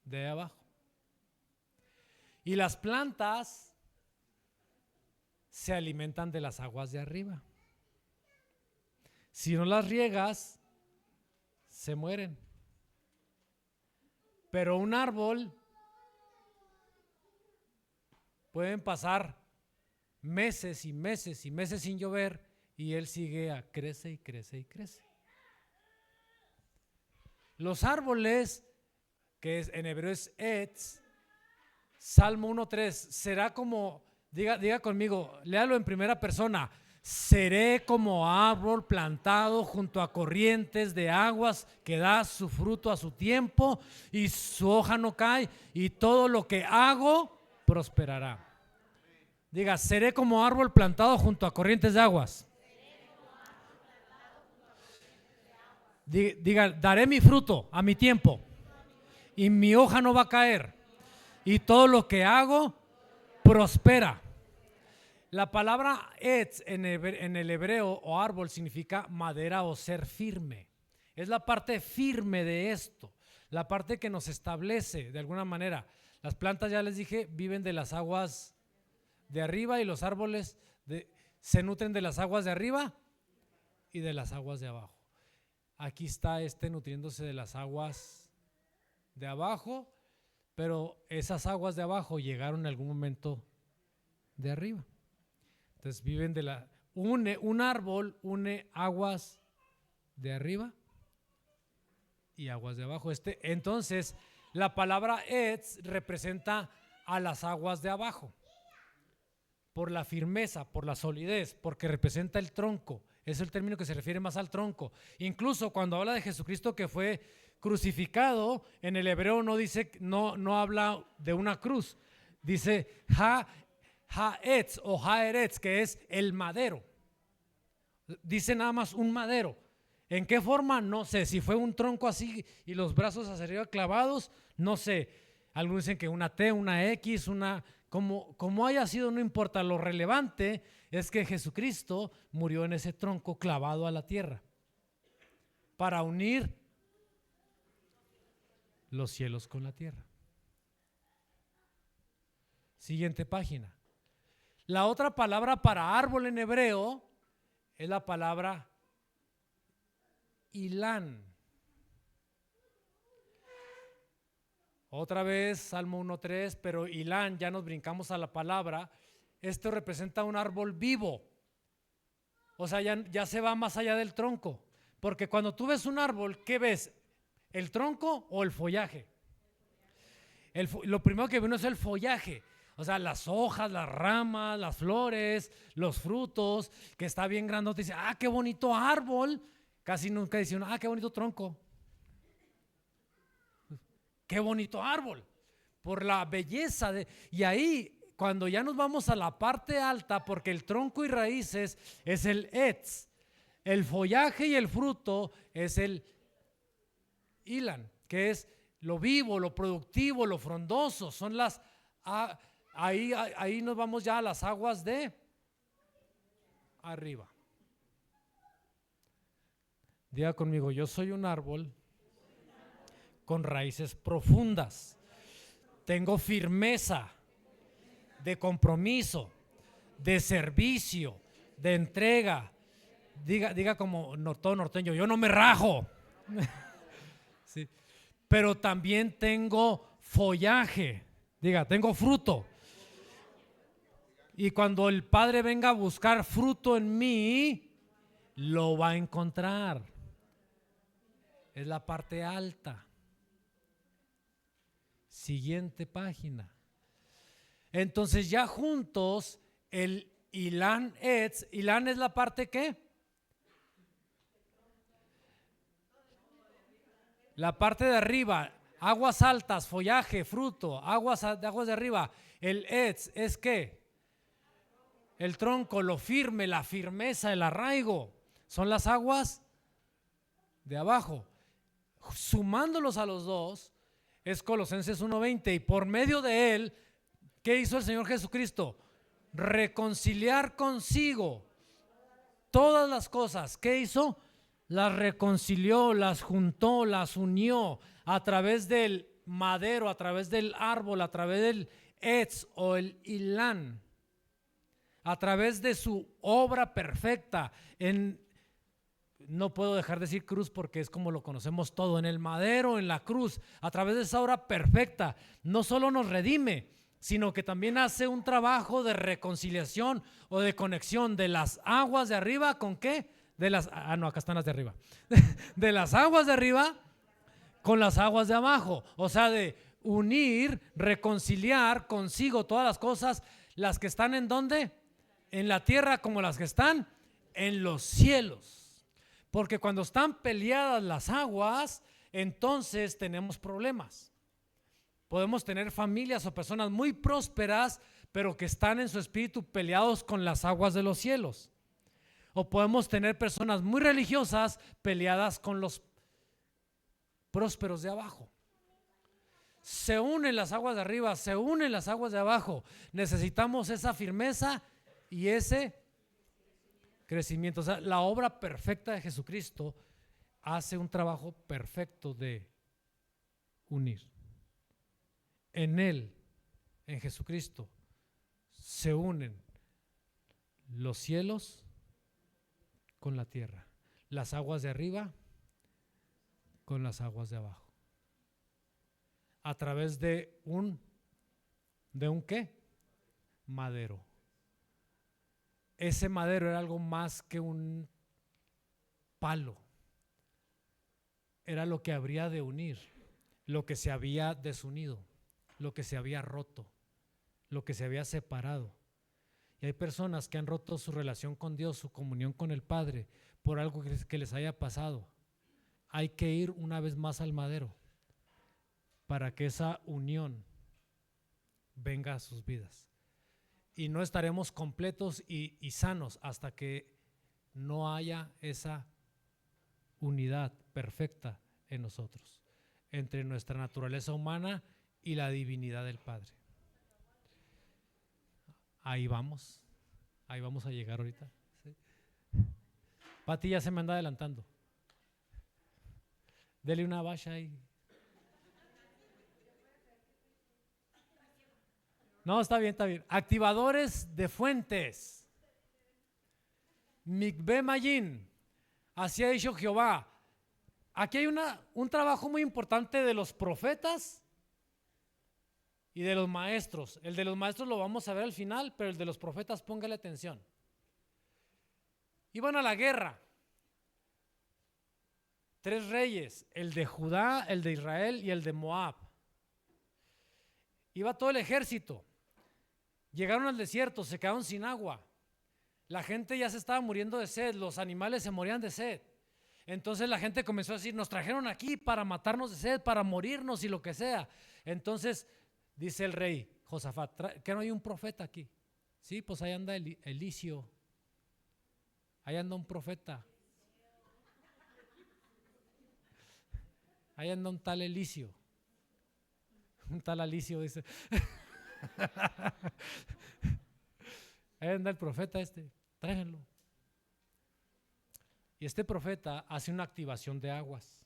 de ahí abajo. Y las plantas se alimentan de las aguas de arriba. Si no las riegas, se mueren. Pero un árbol pueden pasar meses y meses y meses sin llover y él sigue crece y crece y crece. Los árboles, que en hebreo es etz, Salmo 1:3, será como, diga conmigo, léalo en primera persona, seré como árbol plantado junto a corrientes de aguas que da su fruto a su tiempo y su hoja no cae y todo lo que hago prosperará. Diga, seré como árbol plantado junto a corrientes de aguas. Diga, daré mi fruto a mi tiempo y mi hoja no va a caer y todo lo que hago prospera. La palabra etz en el hebreo o árbol significa madera o ser firme. Es la parte firme de esto, la parte que nos establece de alguna manera. Las plantas, ya les dije, viven de las aguas de arriba y los árboles se nutren de las aguas de arriba y de las aguas de abajo. Aquí está nutriéndose de las aguas de abajo, pero esas aguas de abajo llegaron en algún momento de arriba. Entonces viven un árbol une aguas de arriba y aguas de abajo. Entonces la palabra etz representa a las aguas de abajo por la firmeza, por la solidez, porque representa el tronco. Es el término que se refiere más al tronco. Incluso cuando habla de Jesucristo que fue crucificado, en el hebreo no habla de una cruz, dice Haetz o Haeretz, que es el madero. Dice nada más un madero. ¿En qué forma? No sé. Si fue un tronco así y los brazos hacia arriba clavados, no sé. Algunos dicen que una T, una X, como haya sido, no importa. Lo relevante es que Jesucristo murió en ese tronco clavado a la tierra para unir los cielos con la tierra. Siguiente página. La otra palabra para árbol en hebreo es la palabra ilán. Otra vez Salmo 1:3, pero ilán, ya nos brincamos a la palabra. Esto representa un árbol vivo. O sea, ya se va más allá del tronco. Porque cuando tú ves un árbol, ¿qué ves? ¿El tronco o el follaje? Lo primero que veo es el follaje. O sea, las hojas, las ramas, las flores, los frutos, que está bien grandote. Dice, qué bonito árbol. Casi nunca dice uno, qué bonito tronco. Qué bonito árbol. Por la belleza y ahí, cuando ya nos vamos a la parte alta, porque el tronco y raíces es el etz, el follaje y el fruto es el ilán, que es lo vivo, lo productivo, lo frondoso. Son las ahí nos vamos ya a las aguas de arriba. Diga conmigo, yo soy un árbol con raíces profundas. Tengo firmeza de compromiso, de servicio, de entrega. Diga como todo norteño, yo no me rajo. Sí. Pero también tengo follaje. Diga, tengo fruto. Y cuando el Padre venga a buscar fruto en mí, lo va a encontrar. Es la parte alta. Siguiente página. Entonces ya juntos el Ilán Etz, Ilán es la parte ¿qué? La parte de arriba, aguas altas, follaje, fruto, aguas de arriba. El Etz es ¿qué? El tronco, lo firme, la firmeza, el arraigo. Son las aguas de abajo. Sumándolos a los dos es Colosenses 1:20, y por medio de él, ¿qué hizo el Señor Jesucristo? Reconciliar consigo todas las cosas. ¿Qué hizo? Las reconcilió, las juntó, las unió a través del madero, a través del árbol, a través del Etz o el Ilán, a través de su obra perfecta. No puedo dejar de decir cruz porque es como lo conocemos todo, en el madero, en la cruz, a través de esa obra perfecta, no solo nos redime, sino que también hace un trabajo de reconciliación o de conexión de las aguas de arriba. ¿Con qué? Acá están las de arriba. De las aguas de arriba con las aguas de abajo, o sea, de unir, reconciliar consigo todas las cosas, las que están ¿en dónde? En la tierra, como las que están en los cielos. Porque cuando están peleadas las aguas, entonces tenemos problemas. Podemos tener familias o personas muy prósperas, pero que están en su espíritu peleados con las aguas de los cielos. O podemos tener personas muy religiosas peleadas con los prósperos de abajo. Se unen las aguas de arriba, se unen las aguas de abajo. Necesitamos esa firmeza y ese crecimiento. O sea, la obra perfecta de Jesucristo hace un trabajo perfecto de unir. En Él, en Jesucristo, se unen los cielos con la tierra, las aguas de arriba con las aguas de abajo, a través de un ¿qué? Madero. Ese madero era algo más que un palo, era lo que habría de unir, lo que se había desunido, lo que se había roto, lo que se había separado. Y hay personas que han roto su relación con Dios, su comunión con el Padre, por algo que les haya pasado. Hay que ir una vez más al madero para que esa unión venga a sus vidas. Y no estaremos completos y sanos hasta que no haya esa unidad perfecta en nosotros, entre nuestra naturaleza humana y la divinidad del Padre. Ahí vamos a llegar ahorita. ¿Sí? Pati ya se me anda adelantando. Dele una bacha ahí. No, está bien, está bien. Activadores de fuentes. Mikbe Mayin, así ha dicho Jehová. Aquí hay un trabajo muy importante de los profetas y de los maestros. El de los maestros lo vamos a ver al final, pero el de los profetas, póngale atención. Iban a la guerra. 3 reyes, el de Judá, el de Israel y el de Moab. Iba todo el ejército. Llegaron al desierto, se quedaron sin agua. La gente ya se estaba muriendo de sed, los animales se morían de sed. Entonces la gente comenzó a decir, nos trajeron aquí para matarnos de sed, para morirnos y lo que sea. Entonces dice el rey Josafat, ¿que no hay un profeta aquí? Sí, pues ahí anda Eliseo. Ahí anda un profeta. Ahí anda un tal Eliseo. Un tal Alicio, dice. Ahí anda el profeta tráiganlo. Y este profeta hace una activación de aguas.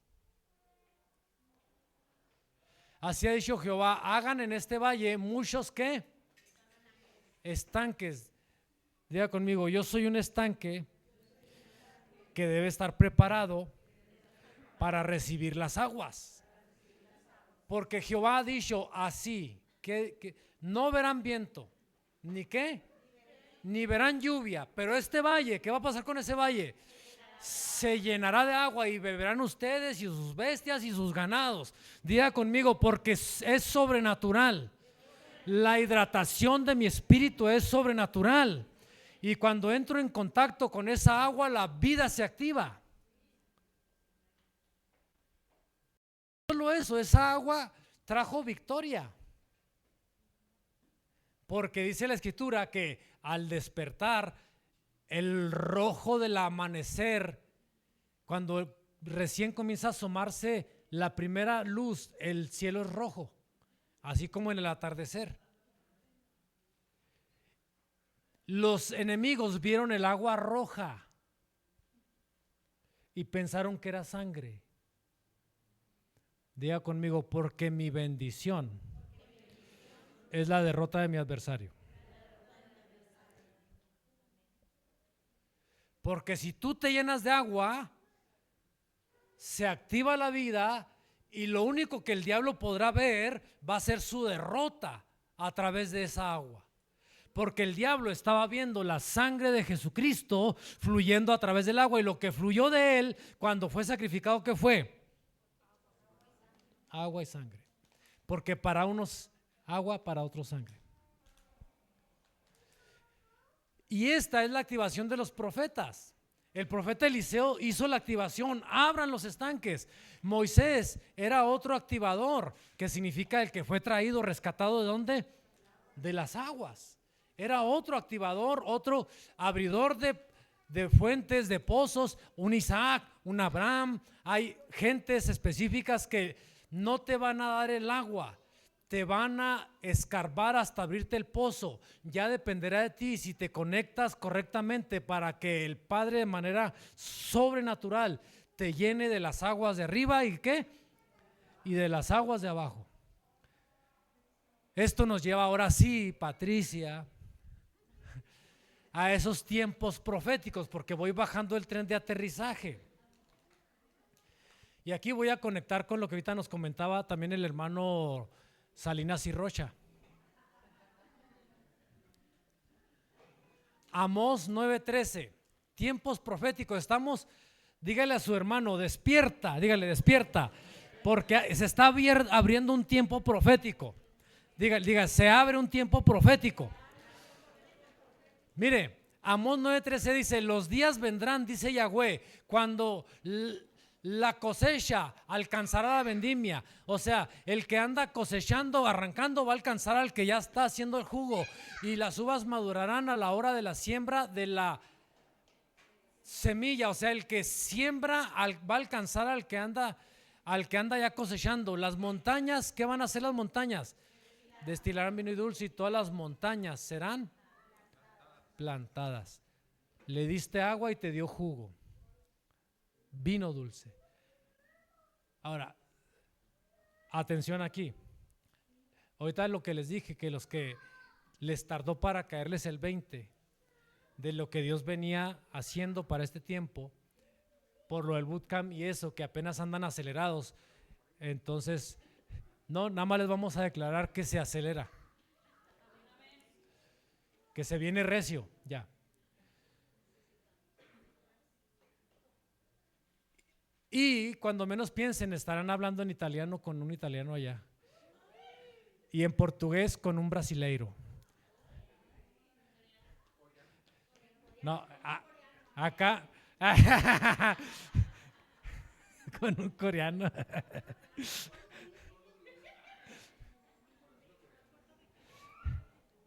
Así ha dicho Jehová, hagan en este valle muchos ¿qué? Estanques. Diga conmigo, yo soy un estanque que debe estar preparado para recibir las aguas. Porque Jehová ha dicho así, que no verán viento, ni qué, ni verán lluvia, pero este valle, ¿qué va a pasar con ese valle? Se llenará de agua y beberán ustedes y sus bestias y sus ganados. Diga conmigo, porque es sobrenatural. La hidratación de mi espíritu es sobrenatural. Y cuando entro en contacto con esa agua, la vida se activa. Solo eso, esa agua trajo victoria. Porque dice la escritura que al despertar, el rojo del amanecer, cuando recién comienza a asomarse la primera luz, el cielo es rojo, así como en el atardecer. Los enemigos vieron el agua roja y pensaron que era sangre. Diga conmigo, porque mi bendición es la derrota de mi adversario. Porque si tú te llenas de agua, se activa la vida y lo único que el diablo podrá ver va a ser su derrota a través de esa agua. Porque el diablo estaba viendo la sangre de Jesucristo fluyendo a través del agua, y lo que fluyó de él cuando fue sacrificado, ¿qué fue? Agua y sangre. Porque para unos agua, para otros sangre. Y esta es la activación de los profetas. El profeta Eliseo hizo la activación, abran los estanques. Moisés era otro activador, que significa el que fue traído, rescatado, ¿de dónde? De las aguas. Era otro activador, otro abridor de fuentes, de pozos, un Isaac, un Abraham. Hay gentes específicas que no te van a dar el agua, te van a escarbar hasta abrirte el pozo. Ya dependerá de ti si te conectas correctamente para que el Padre de manera sobrenatural te llene de las aguas de arriba y ¿qué? Y de las aguas de abajo. Esto nos lleva ahora sí, Patricia, a esos tiempos proféticos, porque voy bajando el tren de aterrizaje. Y aquí voy a conectar con lo que ahorita nos comentaba también el hermano Salinas y Rocha. Amós 9:13, tiempos proféticos. Estamos, dígale a su hermano, despierta, dígale, despierta, porque se está abriendo un tiempo profético. Diga, se abre un tiempo profético. Mire, Amós 9:13 dice, los días vendrán, dice Yahweh, cuando la cosecha alcanzará la vendimia. O sea, el que anda cosechando, arrancando, va a alcanzar al que ya está haciendo el jugo, y las uvas madurarán a la hora de la siembra de la semilla. O sea, el que siembra va a alcanzar al que anda ya cosechando. Las montañas, ¿qué van a hacer las montañas? Destilarán vino y dulce, y todas las montañas serán plantadas. Le diste agua y te dio jugo, vino dulce. Ahora, atención aquí. Ahorita lo que les dije, que los que les tardó para caerles el 20 de lo que Dios venía haciendo para este tiempo, por lo del bootcamp y eso, que apenas andan acelerados. Entonces, no, nada más les vamos a declarar que se acelera, que se viene recio ya. Y cuando menos piensen, estarán hablando en italiano con un italiano allá, y en portugués con un brasileiro. No, acá con un coreano.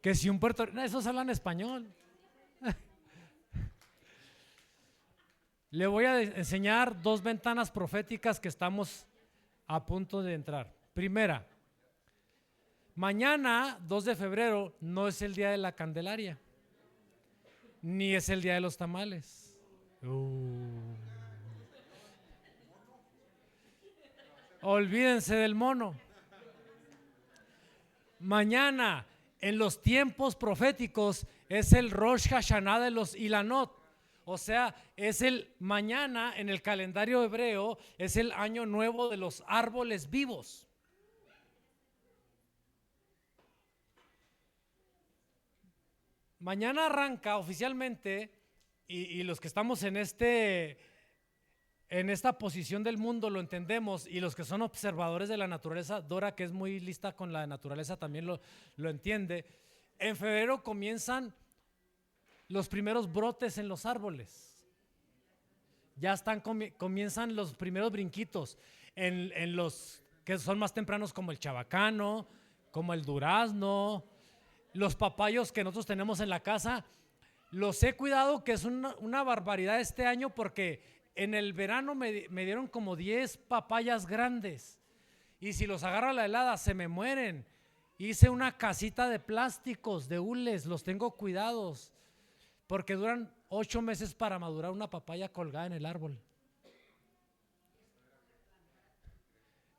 Que si un puertorriqueño, esos hablan español. Le voy a enseñar dos ventanas proféticas que estamos a punto de entrar. Primera, mañana 2 de febrero no es el día de la Candelaria, ni es el día de los tamales. Olvídense del mono. Mañana, en los tiempos proféticos, es el Rosh Hashanah de los Ilanot. O sea, es el mañana en el calendario hebreo, es el año nuevo de los árboles vivos. Mañana arranca oficialmente, y los que estamos en en esta posición del mundo lo entendemos, y los que son observadores de la naturaleza, Dora, que es muy lista con la naturaleza, también lo entiende. En febrero comienzan los primeros brotes en los árboles. Ya comienzan los primeros brinquitos en los que son más tempranos, como el chabacano, como el durazno, los papayos que nosotros tenemos en la casa. Los he cuidado, que es una barbaridad este año, porque en el verano me dieron como 10 papayas grandes, y si los agarro a la helada se me mueren. Hice una casita de plásticos, de hules, los tengo cuidados, porque duran 8 meses para madurar una papaya colgada en el árbol.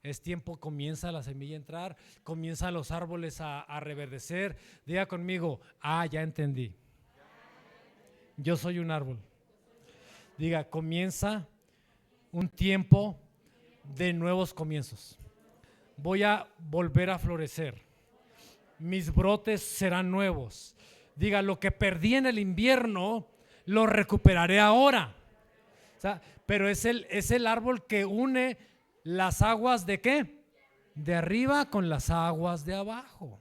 Es tiempo, comienza la semilla a entrar, comienzan los árboles a reverdecer. Diga conmigo, ya entendí. Yo soy un árbol. Diga, comienza un tiempo de nuevos comienzos. Voy a volver a florecer. Mis brotes serán nuevos. Diga, lo que perdí en el invierno, lo recuperaré ahora. O sea, pero es el árbol que une las aguas ¿de qué? De arriba con las aguas de abajo.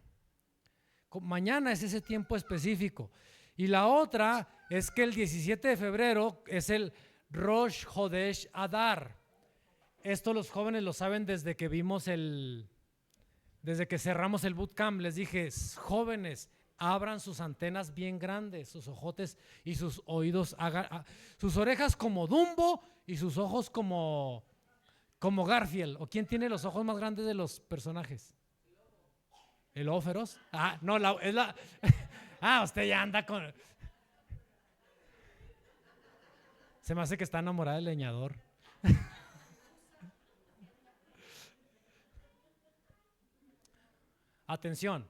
Mañana es ese tiempo específico. Y la otra es que el 17 de febrero es el Rosh Hodesh Adar. Esto los jóvenes lo saben desde que desde que cerramos el bootcamp. Les dije, jóvenes, abran sus antenas bien grandes, sus ojotes y sus oídos, sus orejas como Dumbo y sus ojos como Garfield. ¿O quién tiene los ojos más grandes de los personajes? ¿El lobo feroz? No, es la usted ya anda con... Se me hace que está enamorada del leñador. Atención,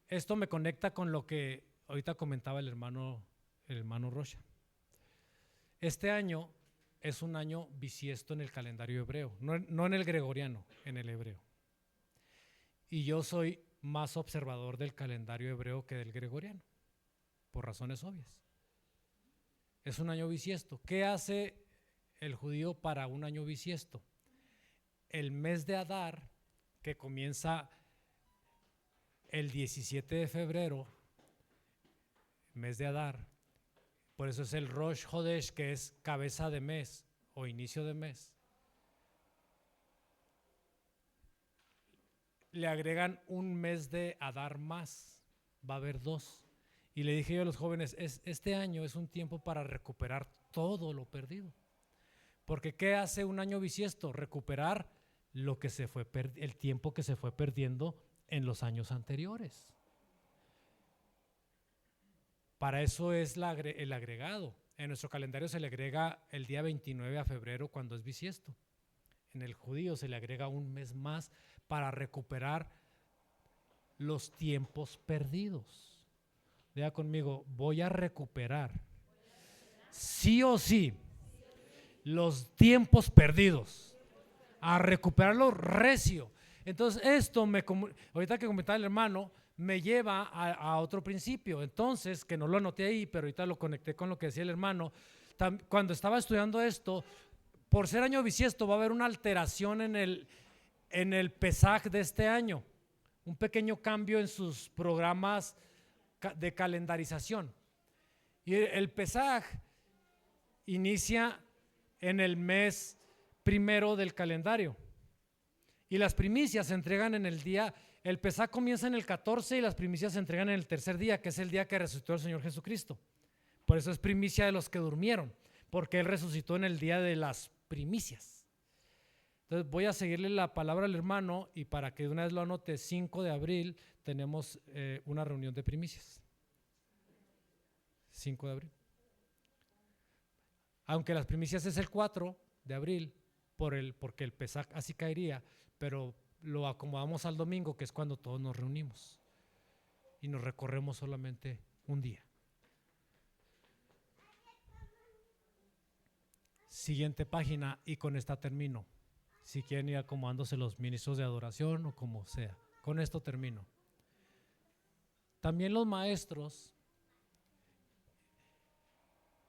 esto me conecta con lo que ahorita comentaba el hermano Rocha. Este año es un año bisiesto en el calendario hebreo, no en el gregoriano, en el hebreo. Y yo soy más observador del calendario hebreo que del gregoriano, por razones obvias. Es un año bisiesto. ¿Qué hace el judío para un año bisiesto? El mes de Adar, que comienza el 17 de febrero, mes de Adar, por eso es el Rosh Hodesh, que es cabeza de mes o inicio de mes. Le agregan un mes de Adar más, va a haber 2. Y le dije yo a los jóvenes, este año es un tiempo para recuperar todo lo perdido. Porque ¿qué hace un año bisiesto? Recuperar lo que el tiempo que se fue perdiendo en los años anteriores. Para eso es el agregado. En nuestro calendario se le agrega el día 29 a febrero cuando es bisiesto. En el judío se le agrega un mes más para recuperar los tiempos perdidos. Diga conmigo, voy a recuperar sí o sí los tiempos perdidos, a recuperarlo recio. Entonces esto ahorita que comentaba el hermano, me lleva a otro principio. Entonces, que no lo anoté ahí, pero ahorita lo conecté con lo que decía el hermano. Cuando estaba estudiando esto, por ser año bisiesto va a haber una alteración en el Pesaj de este año, un pequeño cambio en sus programas de calendarización. Y el Pesaj inicia en el mes primero del calendario, y las primicias se entregan en el día. El Pesaj comienza en el 14 y las primicias se entregan en el tercer día, que es el día que resucitó el Señor Jesucristo. Por eso es primicia de los que durmieron, porque Él resucitó en el día de las primicias. Entonces voy a seguirle la palabra al hermano, y para que de una vez lo anote, 5 de abril tenemos una reunión de primicias. 5 de abril. Aunque las primicias es el 4 de abril, porque el Pesaj así caería, pero lo acomodamos al domingo, que es cuando todos nos reunimos y nos recorremos solamente un día. Siguiente página, y con esta termino. Si quieren ir acomodándose los ministros de adoración o como sea, con esto termino. También los maestros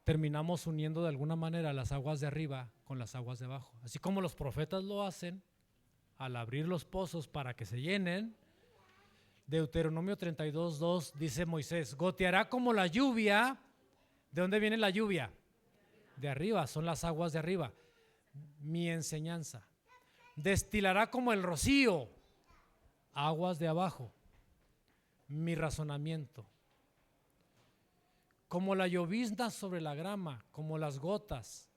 terminamos uniendo de alguna manera las aguas de arriba con las aguas de abajo. Así como los profetas lo hacen al abrir los pozos para que se llenen. Deuteronomio 32:2 dice Moisés, goteará como la lluvia. ¿De dónde viene la lluvia? De arriba, son las aguas de arriba. Mi enseñanza. Destilará como el rocío, aguas de abajo. Mi razonamiento. Como la llovizna sobre la grama, como las gotas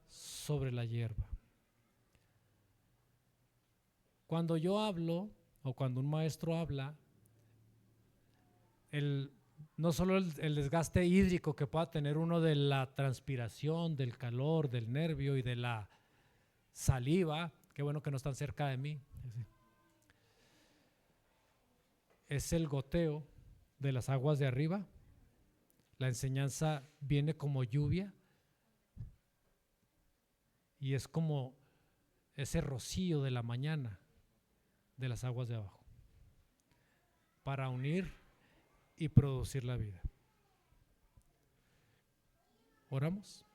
sobre la hierba. Cuando yo hablo, o cuando un maestro habla, no solo el desgaste hídrico que pueda tener uno de la transpiración, del calor, del nervio y de la saliva, qué bueno que no están cerca de mí, es el goteo de las aguas de arriba. La enseñanza viene como lluvia y es como ese rocío de la mañana de las aguas de abajo para unir y producir la vida. ¿Oramos?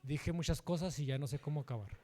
Dije muchas cosas y ya no sé cómo acabar.